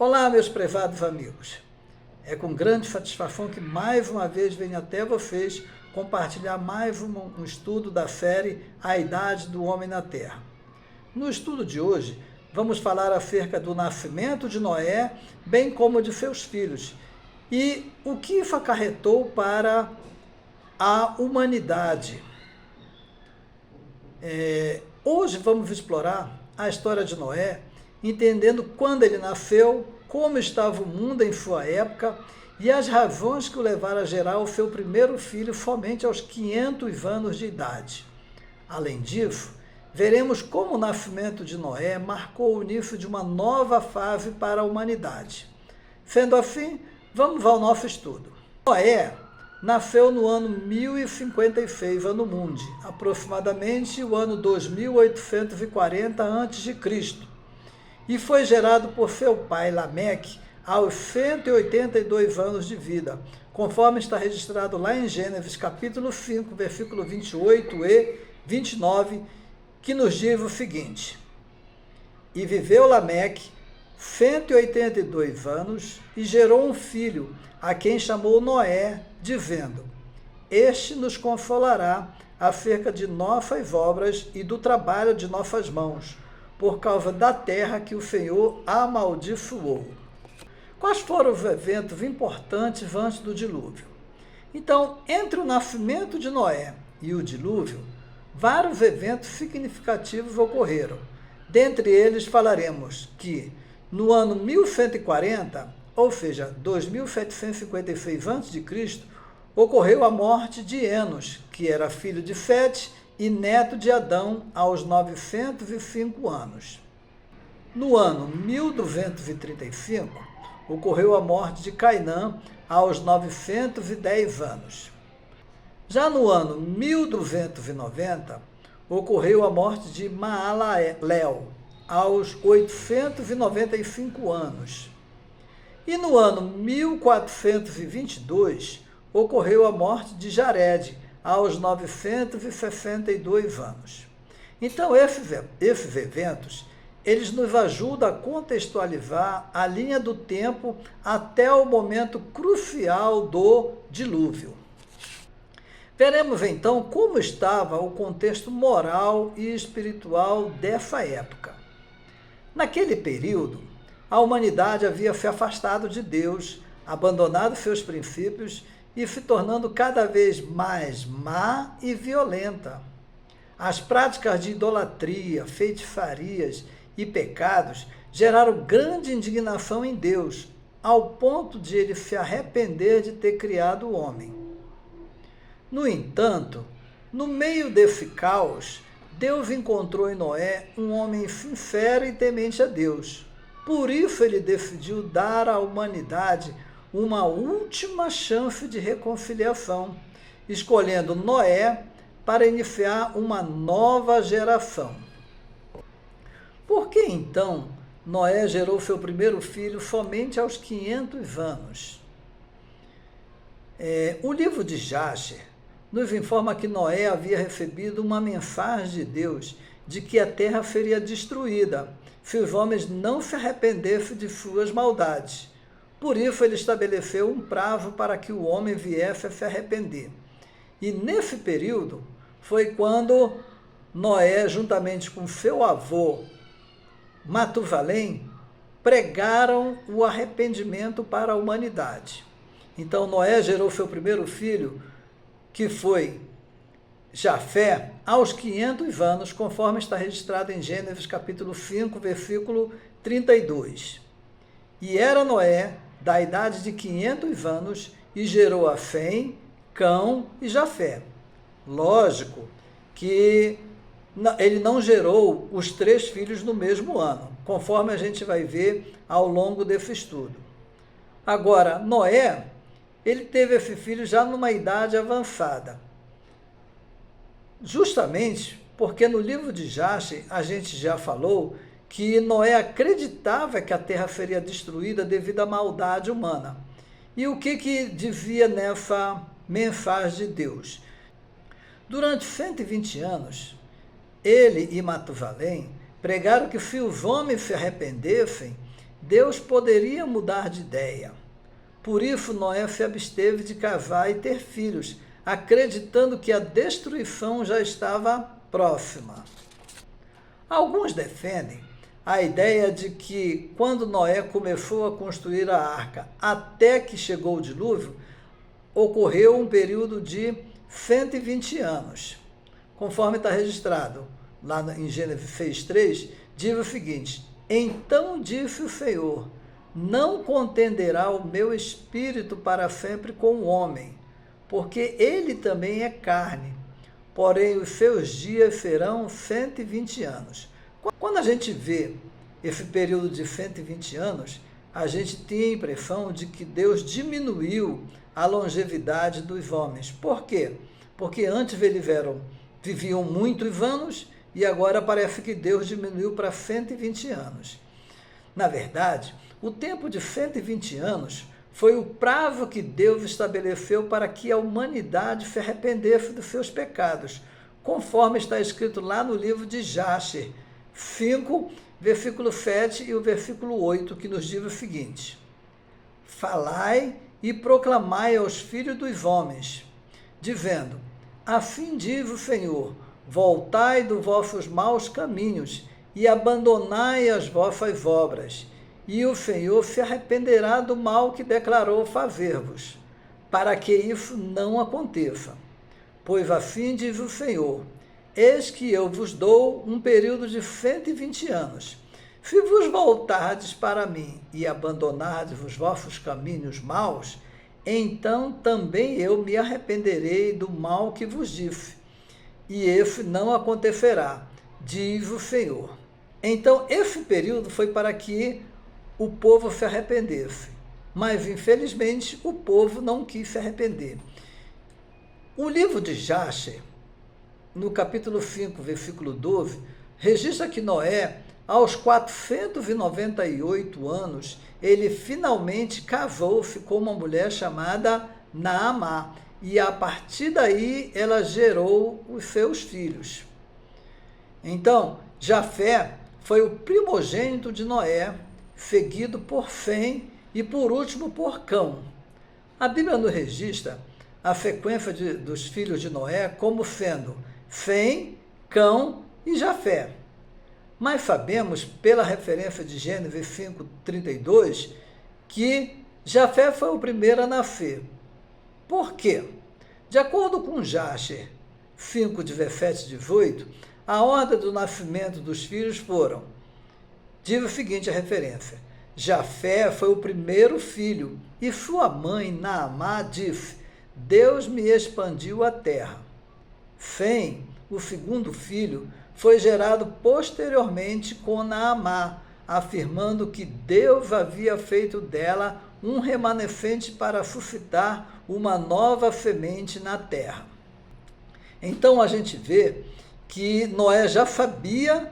Olá, meus prezados amigos. É com grande satisfação que mais uma vez venho até vocês compartilhar mais um estudo da série A Idade do Homem na Terra. No estudo de hoje, vamos falar acerca do nascimento de Noé, bem como de seus filhos, e o que isso acarretou para a humanidade. Hoje vamos explorar a história de Noé, entendendo quando ele nasceu, como estava o mundo em sua época e as razões que o levaram a gerar o seu primeiro filho somente aos 500 anos de idade. Além disso, veremos como o nascimento de Noé marcou o início de uma nova fase para a humanidade. Sendo assim, vamos ao nosso estudo. Noé nasceu no ano 1056 ano mundi, aproximadamente o ano 2840 a.C., e foi gerado por seu pai Lameque aos 182 anos de vida, conforme está registrado lá em Gênesis capítulo 5, versículo 28 e 29, que nos diz o seguinte: E viveu Lameque 182 anos e gerou um filho, a quem chamou Noé, dizendo: Este nos consolará acerca de nossas obras e do trabalho de nossas mãos, por causa da terra que o Senhor amaldiçoou. Quais foram os eventos importantes antes do dilúvio? Então, entre o nascimento de Noé e o dilúvio, vários eventos significativos ocorreram. Dentre eles, falaremos que no ano 1140, ou seja, 2756 a.C., ocorreu a morte de Enos, que era filho de Sete e neto de Adão, aos 905 anos. No ano 1235, ocorreu a morte de Cainã, aos 910 anos. Já no ano 1290, ocorreu a morte de Maalalel, aos 895 anos. E no ano 1422, ocorreu a morte de Jared, aos 962 anos. Então, esses eventos, eles nos ajudam a contextualizar a linha do tempo até o momento crucial do dilúvio. Veremos então como estava o contexto moral e espiritual dessa época. Naquele período, a humanidade havia se afastado de Deus, abandonado seus princípios e se tornando cada vez mais má e violenta. As práticas de idolatria, feitiçarias e pecados geraram grande indignação em Deus, ao ponto de ele se arrepender de ter criado o homem. No entanto, no meio desse caos, Deus encontrou em Noé um homem sincero e temente a Deus. Por isso ele decidiu dar à humanidade uma última chance de reconciliação, escolhendo Noé para iniciar uma nova geração. Por que então Noé gerou seu primeiro filho somente aos 500 anos? O livro de Jasher nos informa que Noé havia recebido uma mensagem de Deus de que a terra seria destruída se os homens não se arrependessem de suas maldades. Por isso, ele estabeleceu um prazo para que o homem viesse a se arrepender. E nesse período, foi quando Noé, juntamente com seu avô, Matusalém, pregaram o arrependimento para a humanidade. Então, Noé gerou seu primeiro filho, que foi Jafé, aos 500 anos, conforme está registrado em Gênesis capítulo 5, versículo 32. E era Noé da idade de 500 anos, e gerou a Sem, Cão e Jafé. Lógico que ele não gerou os 3 filhos no mesmo ano, conforme a gente vai ver ao longo desse estudo. Agora, Noé, ele teve esse filho já numa idade avançada, justamente porque no livro de Jasher a gente já falou que Noé acreditava que a terra seria destruída devido à maldade humana. E o que dizia nessa mensagem de Deus? Durante 120 anos, ele e Matusalém pregaram que se os homens se arrependessem, Deus poderia mudar de ideia. Por isso, Noé se absteve de casar e ter filhos, acreditando que a destruição já estava próxima. Alguns defendem a ideia de que, quando Noé começou a construir a arca até que chegou o dilúvio, ocorreu um período de 120 anos. Conforme está registrado lá em Gênesis 6:3, diz o seguinte: então disse o Senhor, não contenderá o meu espírito para sempre com o homem, porque ele também é carne, porém os seus dias serão 120 anos. Quando a gente vê esse período de 120 anos, a gente tem a impressão de que Deus diminuiu a longevidade dos homens. Por quê? Porque antes eles viviam muitos anos e agora parece que Deus diminuiu para 120 anos. Na verdade, o tempo de 120 anos foi o prazo que Deus estabeleceu para que a humanidade se arrependesse dos seus pecados, conforme está escrito lá no livro de Jasher 5, versículo 7 e o versículo 8, que nos diz o seguinte: falai e proclamai aos filhos dos homens, dizendo, assim diz o Senhor, voltai dos vossos maus caminhos e abandonai as vossas obras, e o Senhor se arrependerá do mal que declarou fazer-vos, para que isso não aconteça. Pois assim diz o Senhor, eis que eu vos dou um período de 120 anos. Se vos voltardes para mim e abandonardes os vossos caminhos maus, então também eu me arrependerei do mal que vos disse, e esse não acontecerá, diz o Senhor. Então, esse período foi para que o povo se arrependesse, mas infelizmente o povo não quis se arrepender. O livro de Jasher, no capítulo 5, versículo 12, registra que Noé, aos 498 anos, ele finalmente casou-se com uma mulher chamada Naamá, e a partir daí ela gerou os seus filhos. Então, Jafé foi o primogênito de Noé, seguido por Sem e por último por Cão. A Bíblia nos registra a sequência dos filhos de Noé como sendo Sem, Cão e Jafé. Mas sabemos, pela referência de Gênesis 5:32, que Jafé foi o primeiro a nascer. Por quê? De acordo com Jasher 5:17-18, a ordem do nascimento dos filhos foram, diz o seguinte a referência, Jafé foi o primeiro filho, e sua mãe, Naamá, disse, Deus me expandiu a terra. Sem, o segundo filho, foi gerado posteriormente com Naamá, afirmando que Deus havia feito dela um remanescente para suscitar uma nova semente na terra. Então a gente vê que Noé já sabia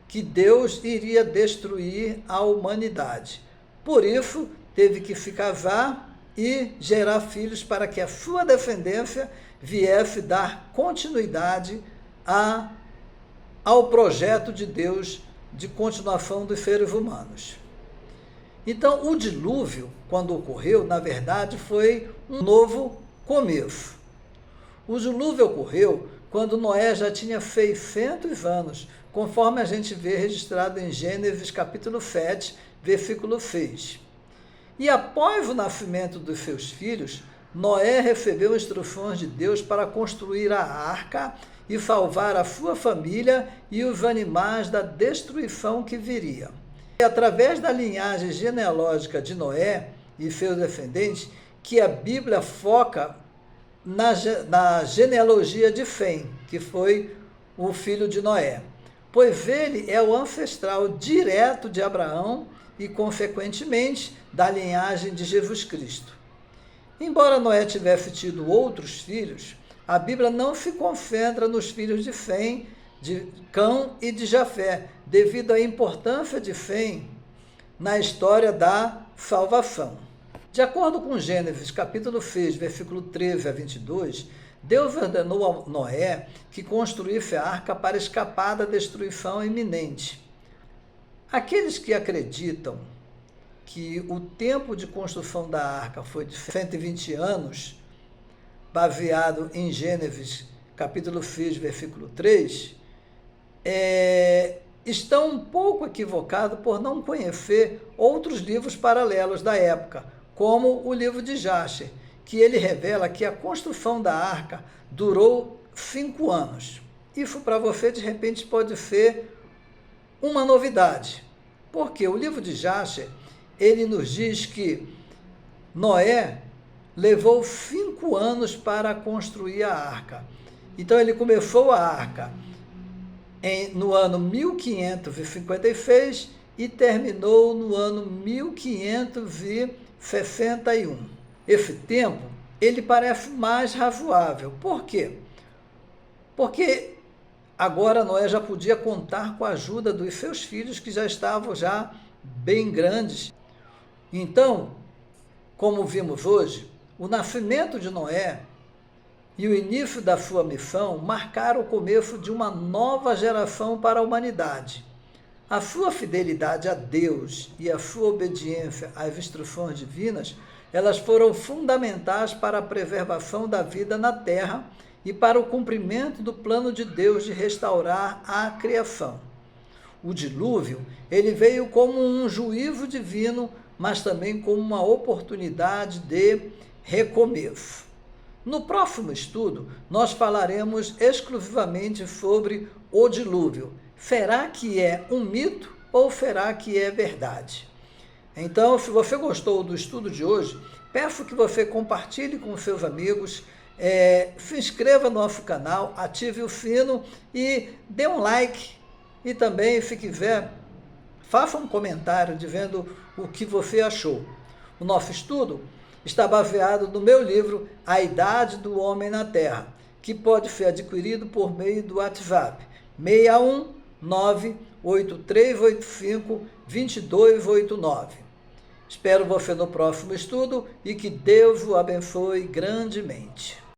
que Deus iria destruir a humanidade. Por isso, teve que se casar e gerar filhos para que a sua descendência viesse dar continuidade ao projeto de Deus de continuação dos seres humanos. Então, o dilúvio, quando ocorreu, na verdade, foi um novo começo. O dilúvio ocorreu quando Noé já tinha 600 anos, conforme a gente vê registrado em Gênesis capítulo 7, versículo 6. E após o nascimento dos seus filhos, Noé recebeu instruções de Deus para construir a arca e salvar a sua família e os animais da destruição que viria. É através da linhagem genealógica de Noé e seus descendentes que a Bíblia foca na genealogia de Sem, que foi o filho de Noé, pois ele é o ancestral direto de Abraão e, consequentemente, da linhagem de Jesus Cristo. Embora Noé tivesse tido outros filhos, a Bíblia não se concentra nos filhos de Sem, de Cão e de Jafé, devido à importância de Sem na história da salvação. De acordo com Gênesis capítulo 6, versículo 13 a 22, Deus ordenou a Noé que construísse a arca para escapar da destruição iminente. Aqueles que acreditam que o tempo de construção da arca foi de 120 anos, baseado em Gênesis, capítulo 6, versículo 3, estão um pouco equivocados por não conhecer outros livros paralelos da época, como o livro de Jasher, que ele revela que a construção da arca durou 5 anos. Isso para você, de repente, pode ser uma novidade, porque o livro de Jasher, ele nos diz que Noé levou 5 anos para construir a arca. Então ele começou a arca no ano 1556 e terminou no ano 1561. Esse tempo, ele parece mais razoável. Por quê? Porque agora Noé já podia contar com a ajuda dos seus filhos, que já estavam já bem grandes. Então, como vimos hoje, o nascimento de Noé e o início da sua missão marcaram o começo de uma nova geração para a humanidade. A sua fidelidade a Deus e a sua obediência às instruções divinas, elas foram fundamentais para a preservação da vida na terra e para o cumprimento do plano de Deus de restaurar a criação. O dilúvio, ele veio como um juízo divino, mas também como uma oportunidade de recomeço. No próximo estudo, nós falaremos exclusivamente sobre o dilúvio. Será que é um mito ou será que é verdade? Então, se você gostou do estudo de hoje, peço que você compartilhe com seus amigos, se inscreva no nosso canal, ative o sino e dê um like. E também, se quiser, faça um comentário dizendo o que você achou. O nosso estudo está baseado no meu livro A Idade do Homem na Terra, que pode ser adquirido por meio do WhatsApp 61983852289. Espero você no próximo estudo e que Deus o abençoe grandemente.